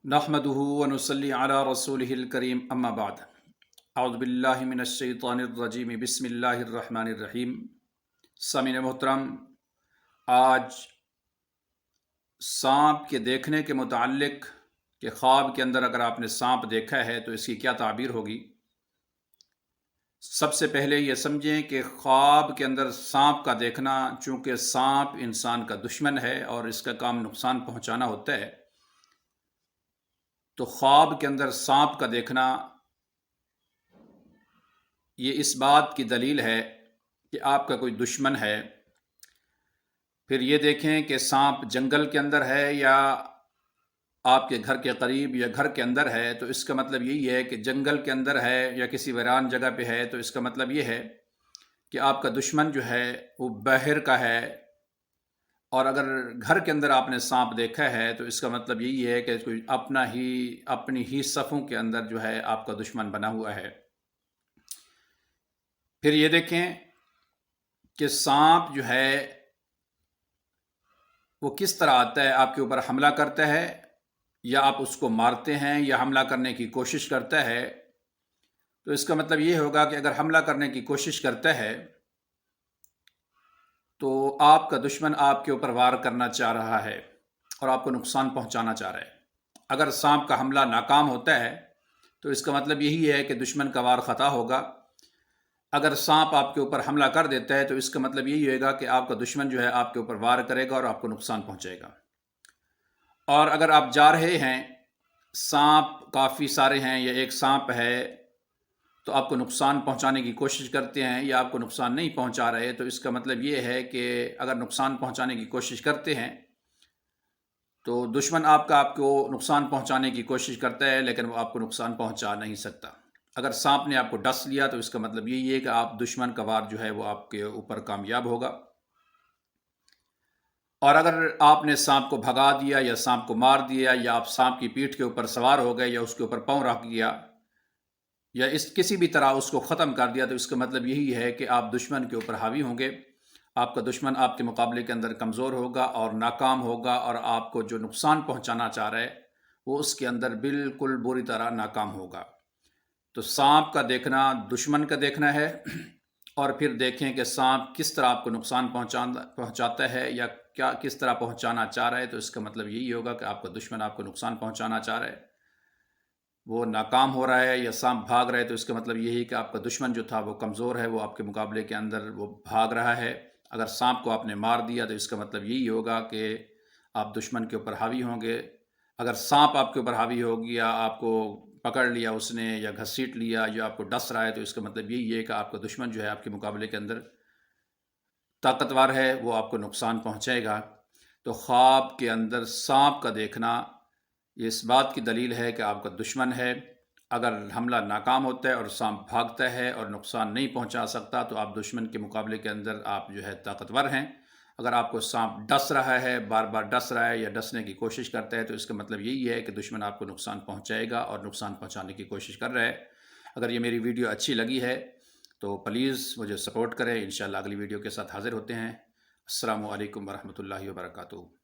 نحمده ونصلي على رسوله الكريم اما بعد اعوذ باللہ من الشیطان الرجیم بسم اللہ الرحمن الرحیم۔ سامعین محترم، آج سانپ کے دیکھنے کے متعلق کہ خواب کے اندر اگر آپ نے سانپ دیکھا ہے تو اس کی کیا تعبیر ہوگی۔ سب سے پہلے یہ سمجھیں کہ خواب کے اندر سانپ کا دیکھنا، چونکہ سانپ انسان کا دشمن ہے اور اس کا کام نقصان پہنچانا ہوتا ہے، تو خواب کے اندر سانپ کا دیکھنا یہ اس بات کی دلیل ہے کہ آپ کا کوئی دشمن ہے۔ پھر یہ دیکھیں کہ سانپ جنگل کے اندر ہے یا آپ کے گھر کے قریب یا گھر کے اندر ہے، تو اس کا مطلب یہی ہے کہ جنگل کے اندر ہے یا کسی ویران جگہ پہ ہے، تو اس کا مطلب یہ ہے کہ آپ کا دشمن جو ہے وہ باہر کا ہے۔ اور اگر گھر کے اندر آپ نے سانپ دیکھا ہے تو اس کا مطلب یہی ہے کہ کوئی اپنی ہی صفوں کے اندر جو ہے آپ کا دشمن بنا ہوا ہے۔ پھر یہ دیکھیں کہ سانپ جو ہے وہ کس طرح آتا ہے، آپ کے اوپر حملہ کرتا ہے یا آپ اس کو مارتے ہیں یا حملہ کرنے کی کوشش کرتا ہے۔ تو اس کا مطلب یہ ہوگا کہ اگر حملہ کرنے کی کوشش کرتا ہے تو آپ کا دشمن آپ کے اوپر وار کرنا چاہ رہا ہے اور آپ کو نقصان پہنچانا چاہ رہا ہے۔ اگر سانپ کا حملہ ناکام ہوتا ہے تو اس کا مطلب یہی ہے کہ دشمن کا وار خطا ہوگا۔ اگر سانپ آپ کے اوپر حملہ کر دیتا ہے تو اس کا مطلب یہی ہوگا کہ آپ کا دشمن جو ہے آپ کے اوپر وار کرے گا اور آپ کو نقصان پہنچائے گا۔ اور اگر آپ جا رہے ہیں، سانپ کافی سارے ہیں یا ایک سانپ ہے، تو آپ کو نقصان پہنچانے کی کوشش کرتے ہیں یا آپ کو نقصان نہیں پہنچا رہے، تو اس کا مطلب یہ ہے کہ اگر نقصان پہنچانے کی کوشش کرتے ہیں تو دشمن آپ کو نقصان پہنچانے کی کوشش کرتا ہے لیکن وہ آپ کو نقصان پہنچا نہیں سکتا۔ اگر سانپ نے آپ کو ڈس لیا تو اس کا مطلب یہی ہے کہ آپ دشمن کا وار جو ہے وہ آپ کے اوپر کامیاب ہوگا۔ اور اگر آپ نے سانپ کو بھگا دیا یا سانپ کو مار دیا یا آپ سانپ کی پیٹھ کے اوپر سوار ہو گئے یا اس کے اوپر پاؤں رکھ دیا یا کسی بھی طرح اس کو ختم کر دیا، تو اس کا مطلب یہی ہے کہ آپ دشمن کے اوپر حاوی ہوں گے۔ آپ کا دشمن آپ کے مقابلے کے اندر کمزور ہوگا اور ناکام ہوگا، اور آپ کو جو نقصان پہنچانا چاہ رہا ہے وہ اس کے اندر بالکل بری طرح ناکام ہوگا۔ تو سانپ کا دیکھنا دشمن کا دیکھنا ہے، اور پھر دیکھیں کہ سانپ کس طرح آپ کو نقصان پہنچاتا ہے یا کس طرح پہنچانا چاہ رہا ہے، تو اس کا مطلب یہی ہوگا کہ آپ کا دشمن آپ کو نقصان پہنچانا چاہ رہا ہے، وہ ناکام ہو رہا ہے یا سانپ بھاگ رہا ہے، تو اس کا مطلب یہی کہ آپ کا دشمن جو تھا وہ کمزور ہے، وہ آپ کے مقابلے کے اندر وہ بھاگ رہا ہے۔ اگر سانپ کو آپ نے مار دیا تو اس کا مطلب یہی ہوگا کہ آپ دشمن کے اوپر حاوی ہوں گے۔ اگر سانپ آپ کے اوپر حاوی ہو گیا، آپ کو پکڑ لیا اس نے یا گھسیٹ لیا یا آپ کو ڈس رہا ہے، تو اس کا مطلب یہی ہے کہ آپ کا دشمن جو ہے آپ کے مقابلے کے اندر طاقتور ہے، وہ آپ کو نقصان پہنچائے گا۔ تو خواب کے اندر سانپ کا دیکھنا یہ اس بات کی دلیل ہے کہ آپ کا دشمن ہے۔ اگر حملہ ناکام ہوتا ہے اور سانپ بھاگتا ہے اور نقصان نہیں پہنچا سکتا، تو آپ دشمن کے مقابلے کے اندر آپ جو ہے طاقتور ہیں۔ اگر آپ کو سانپ ڈس رہا ہے، بار بار ڈس رہا ہے یا ڈسنے کی کوشش کرتا ہے، تو اس کا مطلب یہی ہے کہ دشمن آپ کو نقصان پہنچائے گا اور نقصان پہنچانے کی کوشش کر رہا ہے۔ اگر یہ میری ویڈیو اچھی لگی ہے تو پلیز مجھے سپورٹ کریں۔ انشاءاللہ اگلی ویڈیو کے ساتھ حاضر ہوتے ہیں۔ السلام علیکم ورحمۃ اللہ وبرکاتہ۔